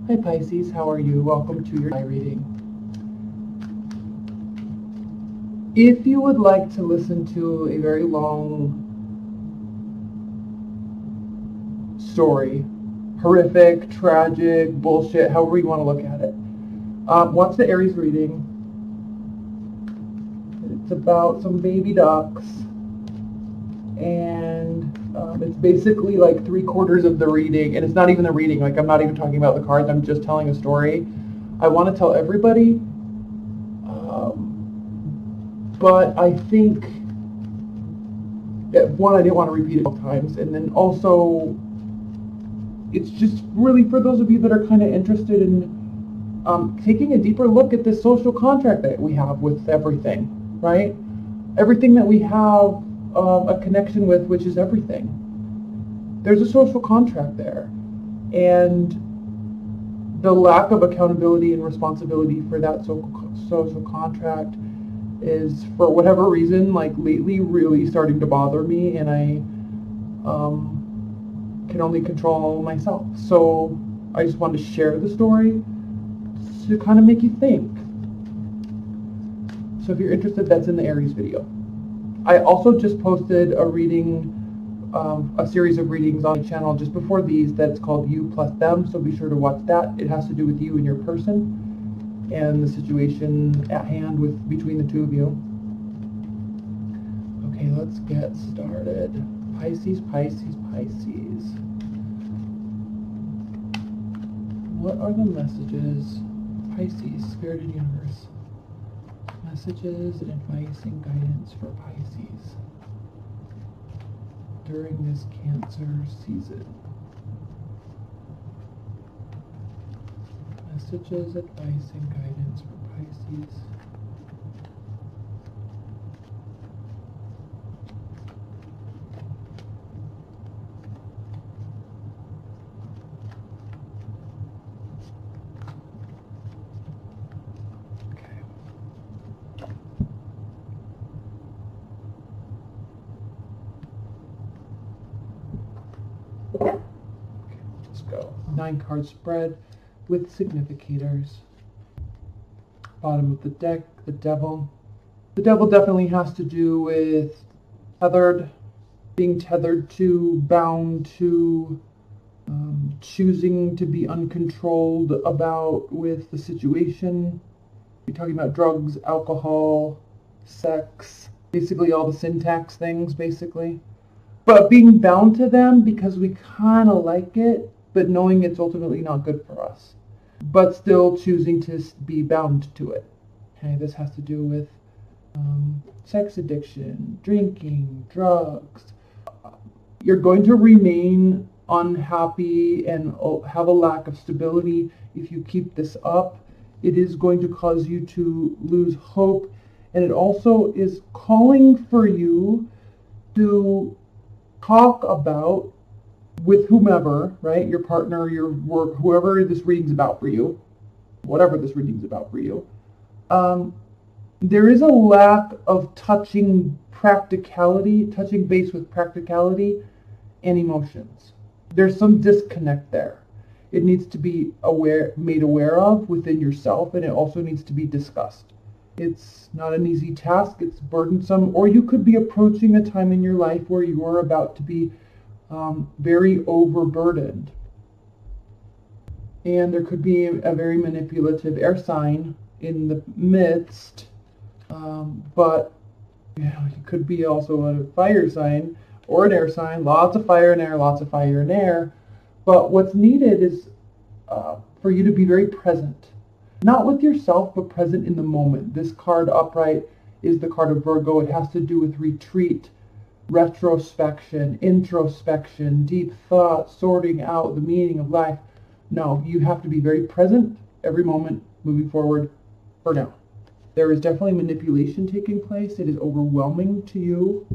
Hi Pisces, how are you? Welcome to your eye reading. If you would like to listen to a very long story, horrific, tragic, bullshit, however you want to look at it, watch the Aries reading. It's about some baby ducks, and it's basically like 3/4 of the reading, and it's not even the reading, like I'm not even talking about the cards, I'm just telling a story. I want to tell everybody, but I think that one, I didn't want to repeat it all times, and then also it's just really for those of you that are kind of interested in taking a deeper look at this social contract that we have with everything, right? Everything that we have a connection with, which is everything. There's a social contract there, and the lack of accountability and responsibility for that social contract is, for whatever reason, like lately really starting to bother me, and I can only control myself. So I just wanted to share the story to kind of make you think. So if you're interested, that's in the Aries video. I also just posted a reading, a series of readings on my channel just before these that's called You Plus Them, so be sure to watch that. It has to do with you and your person and the situation at hand between the two of you. Okay, let's get started. Pisces, Pisces, Pisces. What are the messages? Pisces, Spirit and Universe. Messages, advice, and guidance for Pisces during this Cancer season. Messages, advice, and guidance for Pisces. Okay, let's go. 9-card spread with significators. Bottom of the deck, the Devil. The Devil definitely has to do with being tethered to, bound to, choosing to be uncontrolled about with the situation. You're talking about drugs, alcohol, sex, basically all the syntax things, basically. But being bound to them because we kind of like it, but knowing it's ultimately not good for us, but still choosing to be bound to it. Okay, this has to do with sex addiction, drinking, drugs. You're going to remain unhappy and have a lack of stability if you keep this up. It is going to cause you to lose hope, and it also is calling for you to talk about with whomever, right? Your partner, your work, whoever this reading's about for you, whatever this reading's about for you. There is a lack of touching base with practicality and emotions. There's some disconnect there. It needs to be made aware of within yourself, and it also needs to be discussed. It's not an easy task, it's burdensome, or you could be approaching a time in your life where you are about to be very overburdened. And there could be a very manipulative air sign in the midst, but it could be also a fire sign or an air sign, lots of fire and air, lots of fire and air. But what's needed is for you to be very present. Not with yourself, but present in the moment. This card upright is the card of Virgo. It has to do with retreat, retrospection, introspection, deep thought, sorting out the meaning of life. No, you have to be very present every moment moving forward for now. There is definitely manipulation taking place. It is overwhelming to you.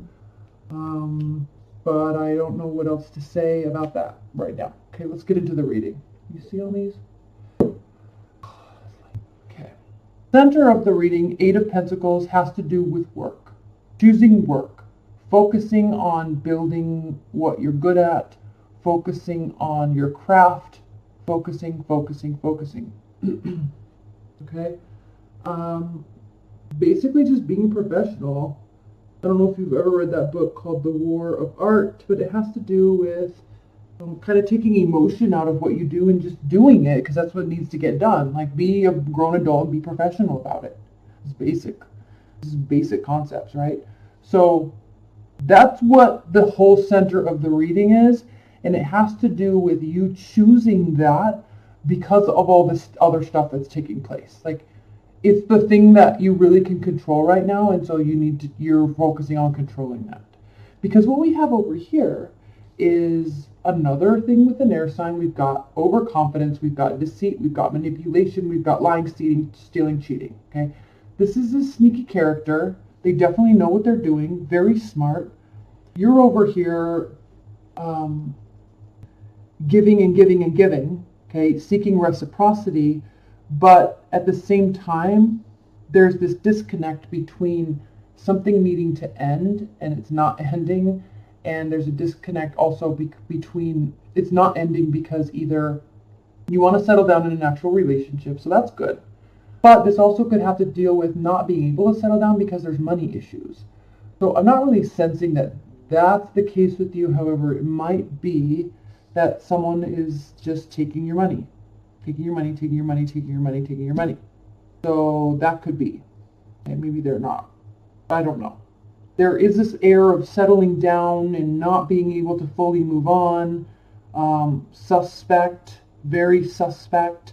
But I don't know what else to say about that right now. Okay, let's get into the reading. You see all these? Okay. Center of the reading, 8 of Pentacles, has to do with work. Choosing work. Focusing on building what you're good at. Focusing on your craft. Focusing, focusing, focusing. Okay? Basically just being professional. I don't know if you've ever read that book called The War of Art, but it has to do with kind of taking emotion out of what you do and just doing it, because that's what needs to get done. Like, be a grown adult and be professional about it. It's basic. This is basic concepts, right? So that's what the whole center of the reading is, and it has to do with you choosing that because of all this other stuff that's taking place. Like, it's the thing that you really can control right now, and so you're focusing on controlling that. Because what we have over here is another thing with an air sign. We've got overconfidence, we've got deceit, we've got manipulation, we've got lying, stealing, cheating. Okay, this is a sneaky character. They definitely know what they're doing. Very smart. You're over here giving and giving and giving. Okay, seeking reciprocity. But at the same time, there's this disconnect between something needing to end and it's not ending. And there's a disconnect also between it's not ending because either you want to settle down in an actual relationship, so that's good. But this also could have to deal with not being able to settle down because there's money issues. So I'm not really sensing that that's the case with you. However, it might be that someone is just taking your money. Taking your money, taking your money, taking your money, taking your money. So that could be. And maybe they're not. I don't know. There is this air of settling down and not being able to fully move on. Suspect, very suspect.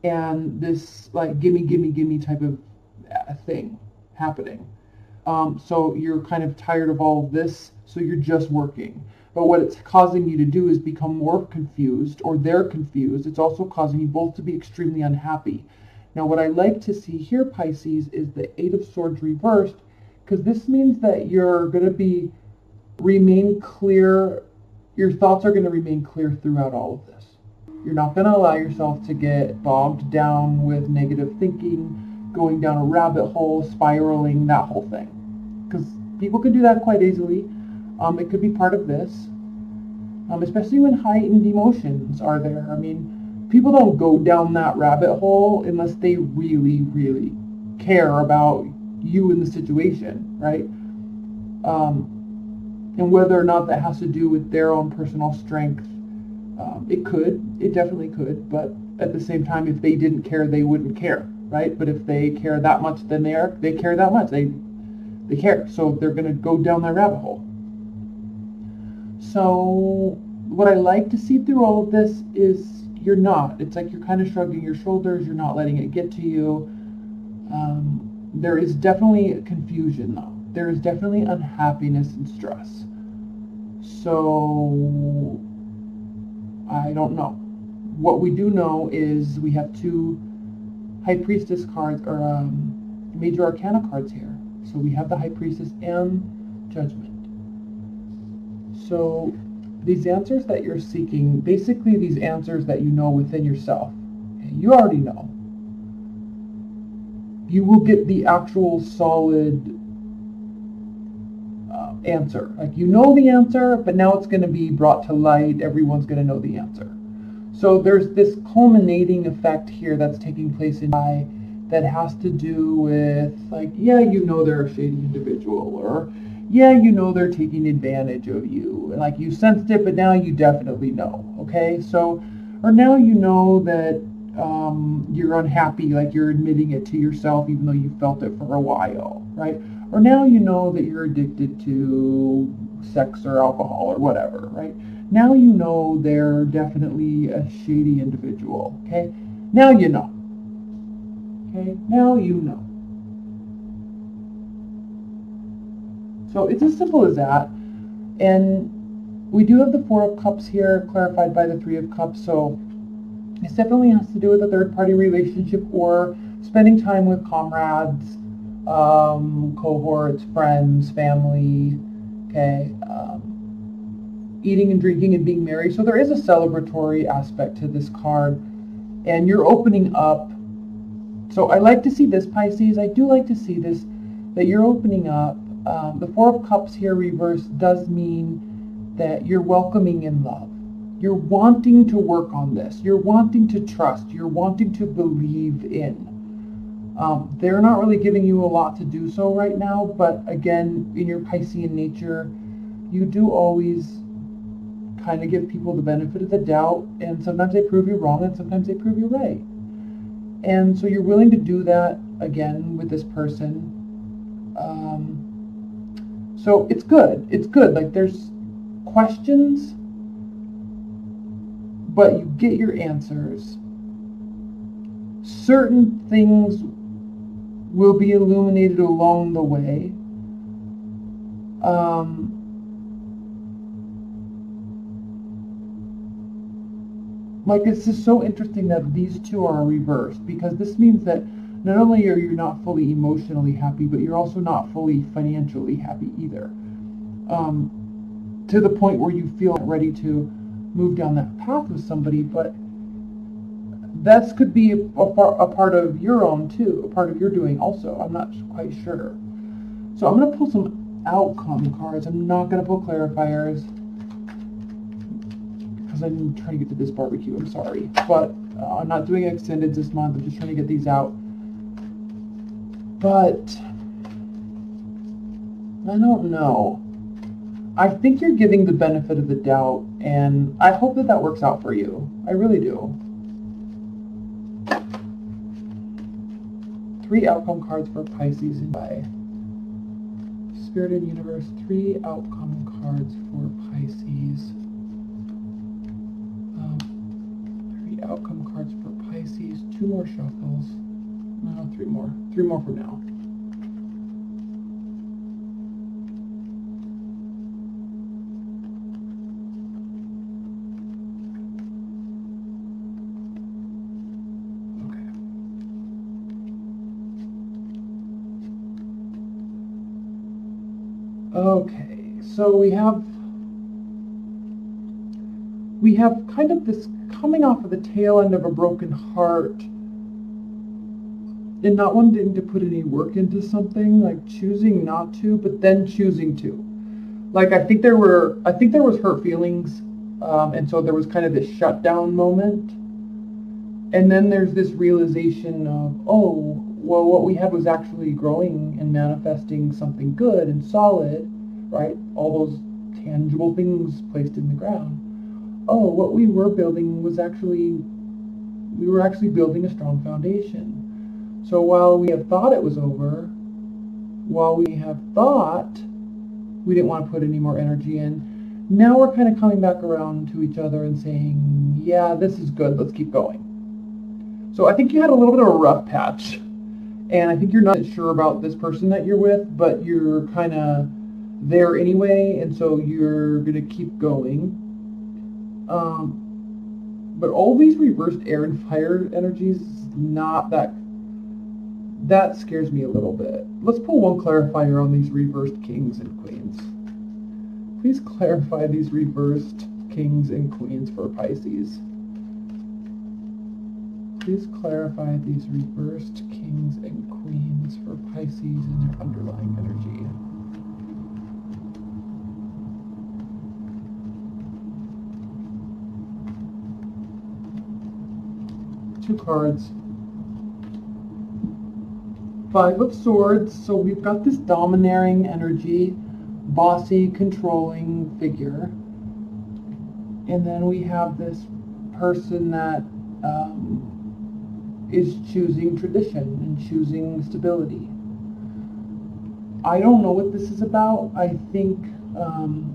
And this like gimme, gimme, gimme type of thing happening. So you're kind of tired of all of this, so you're just working. But what it's causing you to do is become more confused, or they're confused. It's also causing you both to be extremely unhappy. Now, what I like to see here, Pisces, is the Eight of Swords reversed, because this means that you're going to remain clear. Your thoughts are going to remain clear throughout all of this. You're not going to allow yourself to get bogged down with negative thinking, going down a rabbit hole, spiraling, that whole thing. Because people can do that quite easily. It could be part of this, especially when heightened emotions are there. I mean, people don't go down that rabbit hole unless they really, really care about you in the situation, right? And whether or not that has to do with their own personal strength, it definitely could, but at the same time, if they didn't care, they wouldn't care, right? But if they care that much, then they care that much. They care, so they're going to go down that rabbit hole. So what I like to see through all of this is you're not. It's like you're kind of shrugging your shoulders. You're not letting it get to you. There is definitely confusion, though. There is definitely unhappiness and stress. So I don't know. What we do know is we have two High Priestess cards, or Major Arcana cards here. So we have the High Priestess and Judgment. So these answers that you're seeking, basically these answers that you know within yourself, you already know. You will get the actual solid answer. Like, you know the answer, but now it's going to be brought to light. Everyone's going to know the answer. So there's this culminating effect here that's taking place in I that has to do with, like, yeah, you know they're a shady individual, or yeah, you know they're taking advantage of you. And like, you sensed it, but now you definitely know, okay? So, or now you know that you're unhappy, like you're admitting it to yourself even though you felt it for a while, right? Or now you know that you're addicted to sex or alcohol or whatever, right? Now you know they're definitely a shady individual, okay? Now you know. Okay, now you know. So it's as simple as that. And we do have the Four of Cups here, clarified by the Three of Cups. So this definitely has to do with a third-party relationship or spending time with comrades, cohorts, friends, family, okay, eating and drinking and being merry. So there is a celebratory aspect to this card. And you're opening up. So I like to see this, Pisces. I do like to see this, that you're opening up. The Four of Cups here reversed does mean that you're welcoming in love. You're wanting to work on this. You're wanting to trust. You're wanting to believe in. They're not really giving you a lot to do so right now, but again, in your Piscean nature, you do always kind of give people the benefit of the doubt, and sometimes they prove you wrong, and sometimes they prove you right. And so you're willing to do that again with this person. So it's good. It's good. Like, there's questions, but you get your answers. Certain things will be illuminated along the way. Like, it's just so interesting that these two are reversed, because this means that not only are you not fully emotionally happy, but you're also not fully financially happy either. To the point where you feel ready to move down that path with somebody, but that could be a part of your own too, a part of your doing also. I'm not quite sure. So I'm going to pull some outcome cards. I'm not going to pull clarifiers, because I'm trying to get to this barbecue. I'm sorry. But I'm not doing extended this month. I'm just trying to get these out. But I don't know. I think you're giving the benefit of the doubt, and I hope that works out for you. I really do. 3 outcome cards for Pisces in July. Spirit and Universe, 3 outcome cards for Pisces. 3 outcome cards for Pisces. 2 more shuffles. No, 3 more. 3 more for now. Okay, so we have kind of this coming off of the tail end of a broken heart, and not wanting to put any work into something, like choosing not to, but then choosing to. Like, I think there was hurt feelings, and so there was kind of this shutdown moment, and then there's this realization of, oh, well, what we had was actually growing and manifesting something good and solid, right? All those tangible things placed in the ground. Oh, what we were building was we were actually building a strong foundation. So while we have thought it was over, while we have thought we didn't want to put any more energy in, now we're kind of coming back around to each other and saying, yeah, this is good, let's keep going. So I think you had a little bit of a rough patch. And I think you're not sure about this person that you're with, but you're kind of there anyway, and so you're going to keep going. But all these reversed air and fire energies, not that scares me a little bit. Let's pull one clarifier on these reversed kings and queens. Please clarify these reversed kings and queens for Pisces. Please clarify these reversed kings and queens for Pisces and their underlying energy. Two cards. 5 of Swords. So we've got this domineering energy, bossy, controlling figure. And then we have this person that is choosing tradition and choosing stability. I don't know what this is about. I think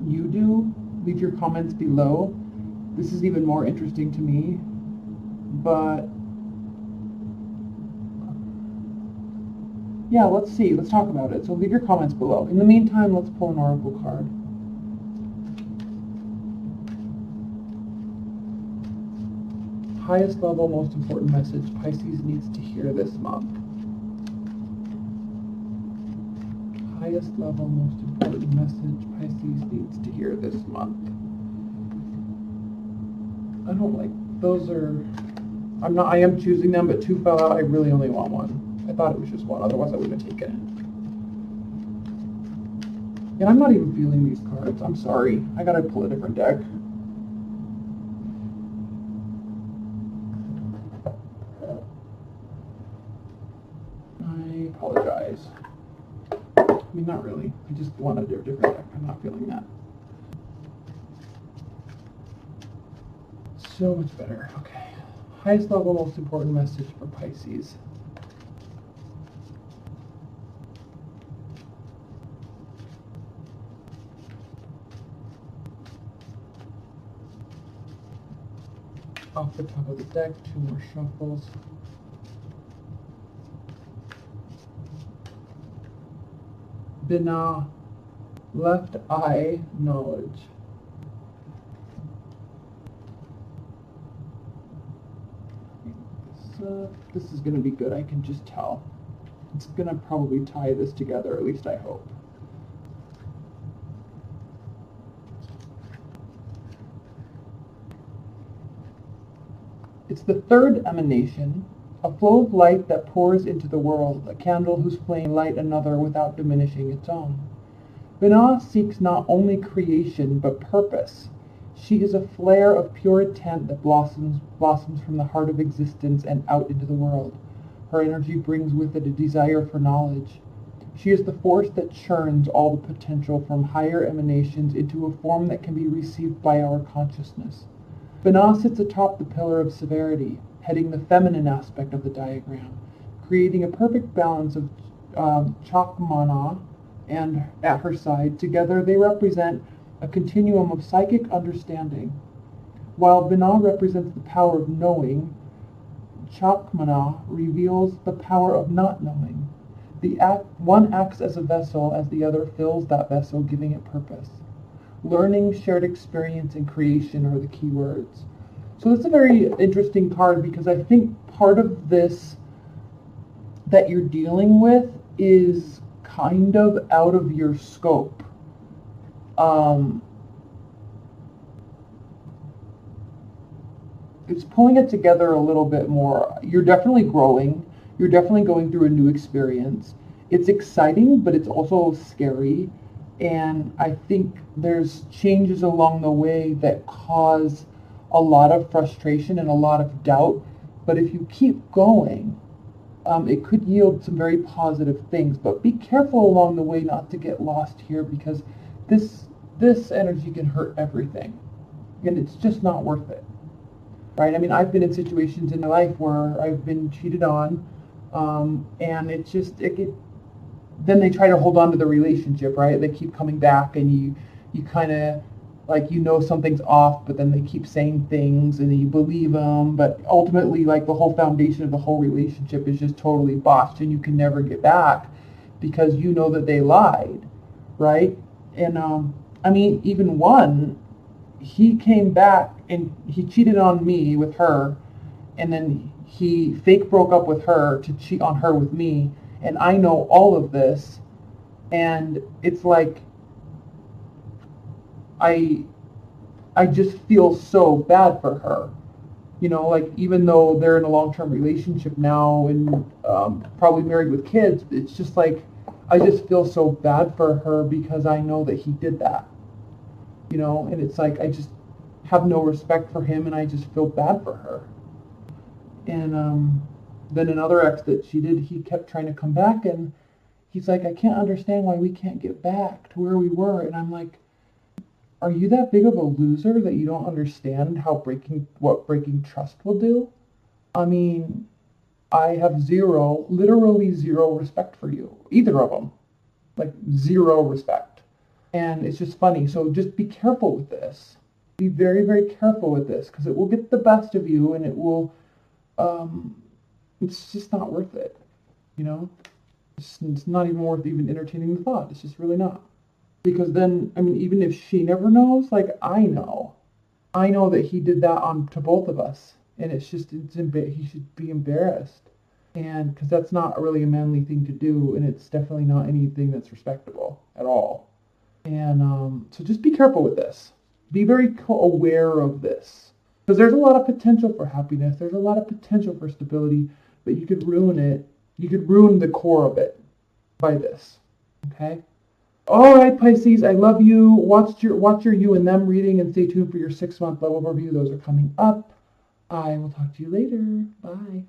you do. Leave your comments below. This is even more interesting to me. But yeah, let's see. Let's talk about it. So leave your comments below. In the meantime, let's pull an oracle card. Highest level, most important message Pisces needs to hear this month. Highest level, most important message Pisces needs to hear this month. I don't like, those are, I am choosing them, but 2 fell out. I really only want 1. I thought it was just 1, otherwise I wouldn't have taken it. And I'm not even feeling these cards. I'm sorry. I gotta pull a different deck. apologize. I mean, not really. I just wanted a different deck. I'm not feeling that. So much better. Okay. Highest level, most important message for Pisces. Off the top of the deck, 2 more shuffles. Binah, left eye knowledge. This is going to be good, I can just tell. It's going to probably tie this together, at least I hope. It's the third emanation, a flow of light that pours into the world, a candle whose flame light another without diminishing its own. Binah seeks not only creation, but purpose. She is a flare of pure intent that blossoms from the heart of existence and out into the world. Her energy brings with it a desire for knowledge. She is the force that churns all the potential from higher emanations into a form that can be received by our consciousness. Binah sits atop the pillar of severity, heading the feminine aspect of the diagram, creating a perfect balance of Chakmana and at her side. Together they represent a continuum of psychic understanding. While Binah represents the power of knowing, Chakmana reveals the power of not knowing. One acts as a vessel as the other fills that vessel, giving it purpose. Learning, shared experience, and creation are the key words. So it's a very interesting card because I think part of this that you're dealing with is kind of out of your scope. It's pulling it together a little bit more. You're definitely growing. You're definitely going through a new experience. It's exciting, but it's also scary. And I think there's changes along the way that cause a lot of frustration and a lot of doubt. But if you keep going, it could yield some very positive things. But be careful along the way not to get lost here, because this energy can hurt everything. And it's just not worth it. Right? I mean, I've been in situations in my life where I've been cheated on, and it's just, then they try to hold on to the relationship, right? They keep coming back, and you kind of, like, you know something's off, but then they keep saying things, and then you believe them, but ultimately, like, the whole foundation of the whole relationship is just totally botched, and you can never get back, because you know that they lied, right? And, I mean, even one, he came back, and he cheated on me with her, and then he fake broke up with her to cheat on her with me, and I know all of this, and it's like, I just feel so bad for her. You know, like, even though they're in a long-term relationship now and probably married with kids, it's just like, I just feel so bad for her because I know that he did that. You know, and it's like, I just have no respect for him, and I just feel bad for her. And then another ex that she did, he kept trying to come back, and he's like, I can't understand why we can't get back to where we were. And I'm like, are you that big of a loser that you don't understand what breaking trust will do? I mean, I have literally zero respect for you, either of them, like zero respect. And it's just funny. So just be careful with this. Be very, very careful with this, because it will get the best of you, and it will, it's just not worth it, you know? It's not even worth even entertaining the thought. It's just really not. Because then, I mean, even if she never knows, like, I know that he did that to both of us, and it's just, he should be embarrassed, and because that's not really a manly thing to do, and it's definitely not anything that's respectable at all. And so just be careful with this. Be very aware of this, because there's a lot of potential for happiness. There's a lot of potential for stability, but you could ruin it. You could ruin the core of it by this. Okay. All right, Pisces, I love you. Watch your you and them reading, and stay tuned for your 6-month love overview. Those are coming up. I will talk to you later. Bye.